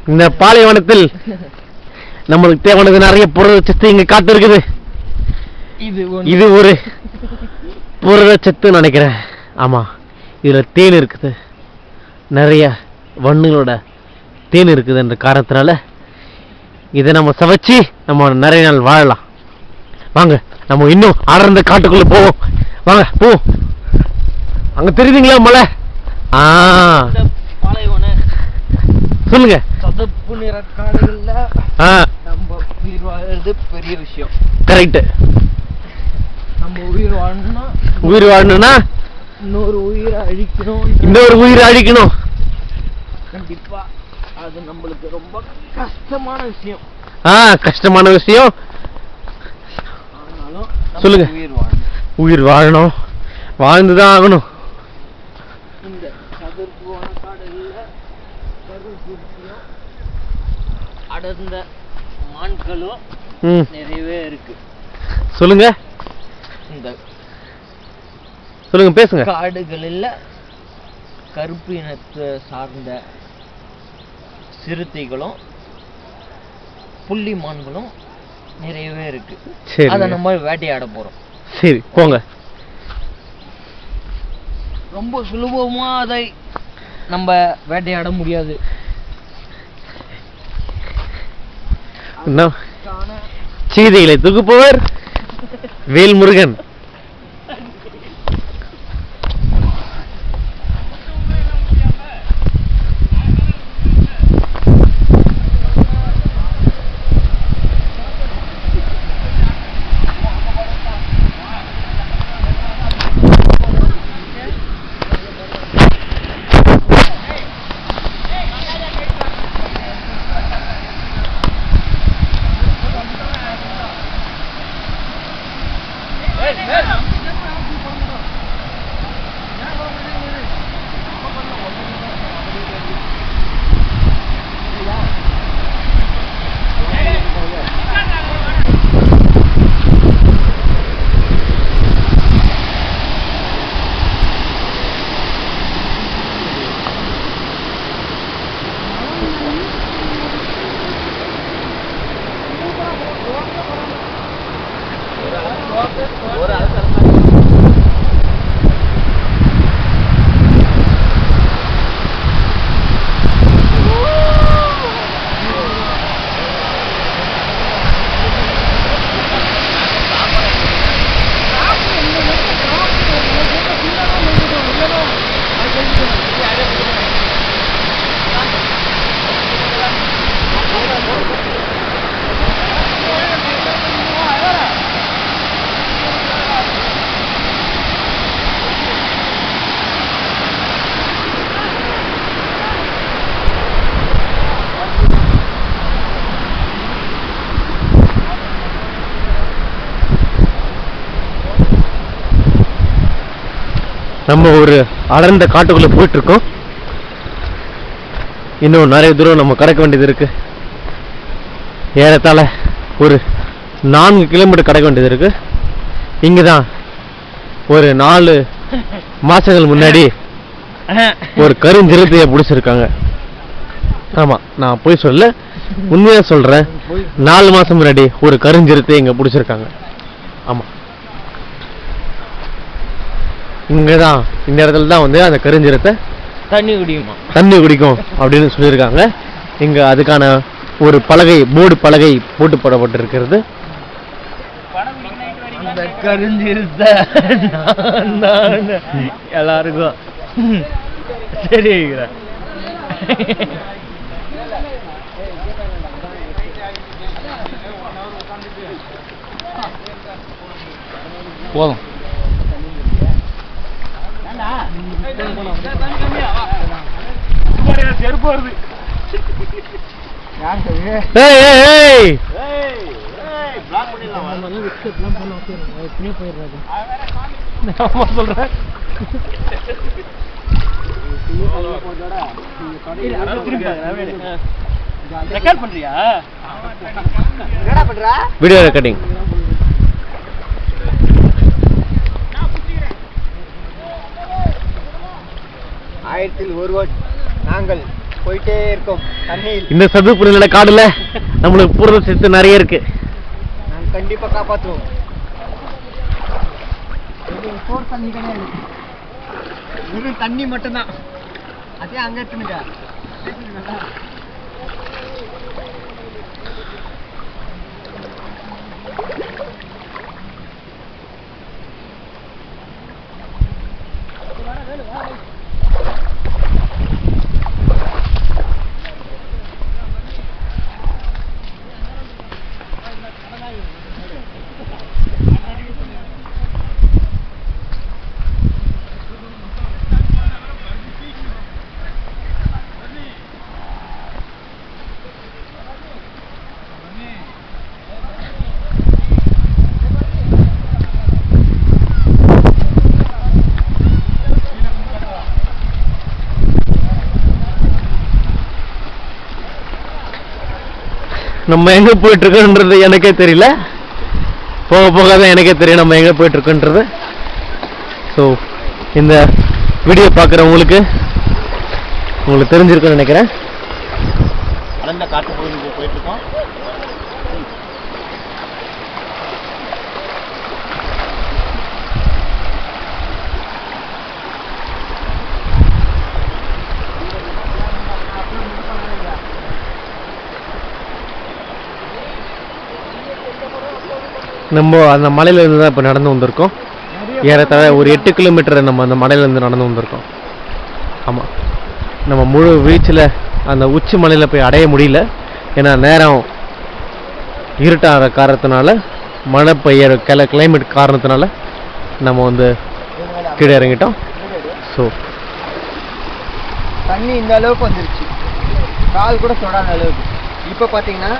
இந்த பாலைவனத்தில் நம்மளுக்கு தேவையானது நிறைய புரதச்சத்து இங்க காத்து இருக்குது. இது ஒரு புரதச்சத்து நினைக்கிறேன். ஆமா, இதுல தேன் இருக்குது, நிறைய வண்ணுகளோட தேன் இருக்குது என்ற காரணத்தினால இதை நம்ம சமைச்சு நம்ம நிறைய நாள் வாழலாம். வாங்க நம்ம இன்னும் அடர்ந்த காட்டுக்குள்ள போவோம். வாங்க போவோம். அங்க தெரியுதுங்களா மலை? சொல்லுங்க. சதுப்பு நிற காடுகள்ல நம்ம உயிர் வாழ்றது பெரிய விஷயம். கரெக்ட். நம்ம உயிர் வாழணும்னா இன்னொரு உயிரை அழிக்கணும். கண்டிப்பா அது நம்மளுக்கு ரொம்ப கஷ்டமான விஷயம். கஷ்டமான விஷயம். சொல்லுங்க. உயிர் வாழணும், வாழ்ந்துதான் ஆகணும். இந்த சதுப்பு காடுகள்ல அடர்ந்த மான்களும் நிறையவே இருக்கு. சொல்லுங்க. இந்த சொல்லுங்க, பேசுங்க. காடுகளில் கருப்பு இனத்தை சார்ந்த சிறுத்தைகளும் புள்ளிமான்களும் நிறையவே இருக்கு. அதை நம்ம வேட்டையாட போறோம். சரி போங்க. ரொம்ப சுலபமா அதை நம்ம வேட்டையாட முடியாது. சீதைகளை தூக்குப்பவர் வேல்முருகன். நம்ம ஒரு அடர்ந்த காட்டுக்குள்ள போயிட்டு இருக்கோம். இன்னும் நிறைய தூரம் நம்ம கடக்க வேண்டியது இருக்கு. ஏறத்தாழ ஒரு 4 கிலோமீட்டர் கடக்க வேண்டியது இருக்கு. இங்கதான் ஒரு 4 மாசங்கள் முன்னாடி ஒரு கருஞ்சிறுத்தையை பிடிச்சிருக்காங்க. ஆமா, நான் போய் சொல்ல, உண்மையா சொல்றேன். 4 மாசம் முன்னாடி ஒரு கருஞ்சிறுத்தையை இங்க பிடிச்சிருக்காங்க. ஆமா, இங்கதான் இந்த இடத்துல தான் வந்து அந்த கருஞ்சிறுத்தை தண்ணி குடிக்கும் அப்படின்னு சொல்லியிருக்காங்க. இங்க அதுக்கான ஒரு பலகை, போர்டு பலகை போட்டு போடப்பட்டிருக்கிறது. அந்த கருஞ்சிறுத்தை எல்லாருக்கும் சரி போதும். செருப்பு வருது. Video recording. ஆயிரத்தில் ஒருவன் நாங்கள் போயிட்டே இருக்கோம் தண்ணியில். இந்த சதுப்பு நில காடுல நம்மளுக்கு புரத சத்து நிறைய இருக்கு. நாங்கள் கண்டிப்பா காப்பாற்றுவோம். சோர் தண்ணி கிடையாது, வெறும் தண்ணி மட்டும்தான். அதே அங்க எடுத்துனுங்க. நம்ம எங்க போயிட்டு இருக்கோன்றது எனக்கே தெரியல, போக போக தான் எனக்கே தெரியும் நம்ம எங்க போயிட்டு இருக்கோன்றது. ஸோ இந்த வீடியோ பார்க்குறவங்களுக்கு தெரிஞ்சிருக்குன்னு நினைக்கிறேன். அடர்ந்த காட்டு பகுதிக்கு போயிட்டு இருக்கோம். நம்ம அந்த மலையில இருந்து தான் இப்போ நடந்து வந்திருக்கோம். ஏறத்தாழ ஒரு 8 கிலோமீட்டர் நம்ம அந்த மலையில இருந்து நடந்து வந்திருக்கோம். ஆமாம், நம்ம முழு வீச்சில் அந்த உச்சி மலையில் போய் அடைய முடியல. ஏன்னா நேரம் இருட்டாகிற காரணத்தினால, மழை பெய்யற கிளைமேட் காரணத்தினால நம்ம கீழே இறங்கிட்டோம். ஸோ தண்ணி இந்த அளவுக்கு வந்துருச்சு, கால் கூட தொடாத அளவுக்கு. இப்போ பார்த்தீங்கன்னா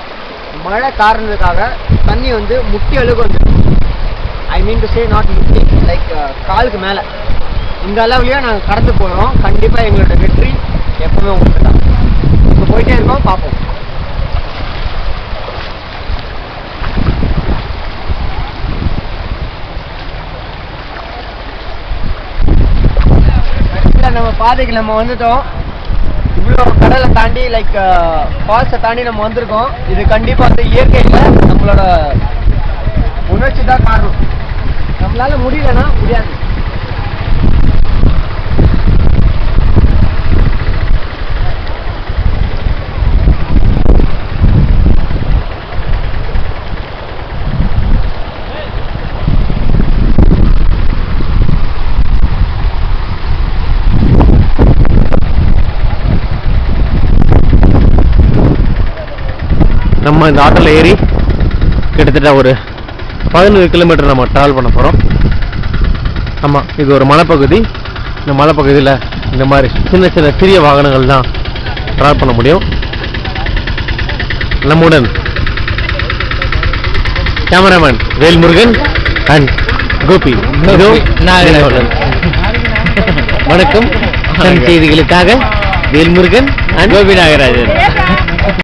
மழை காரணத்துக்காக தண்ணி முட்டி அளவுக்கு வந்துருக்கு. ஐ மீன் டு சே நாட் முட்டி, லைக் காலுக்கு மேலே. இந்த அளவுலயே நாங்கள் கடந்து போகிறோம். கண்டிப்பாக எங்களோட வெற்றி எப்பவுமே உங்களுக்கு தான். இப்போ போயிட்டே இருக்கோம், பார்ப்போம். நம்ம பாதைக்கு நம்ம வந்துட்டோம். இவ்வளோ கடலை தாண்டி லைக் ஃபால்ஸை தாண்டி நம்ம வந்திருக்கோம். இது கண்டிப்பாக இயற்கையில் நம்மளோட உணர்ச்சி தான் காரணம். நம்மளால முடியலன்னா முடியாது. நம்ம இந்த ஆட்டோவில் ஏறி கிட்டத்தட்ட ஒரு 11 கிலோமீட்டர் நம்ம ட்ராவல் பண்ண போகிறோம். ஆமாம், இது ஒரு மலைப்பகுதி. இந்த மலைப்பகுதியில் இந்த மாதிரி சின்ன சின்ன சிறிய வாகனங்கள் தான் ட்ராவல் பண்ண முடியும். நம்முடன் கேமராமேன் வேல்முருகன் அண்ட் கோபி. வணக்கம். செய்திகளுக்காக வேல்முருகன் அண்ட் கோபி நாகராஜன்.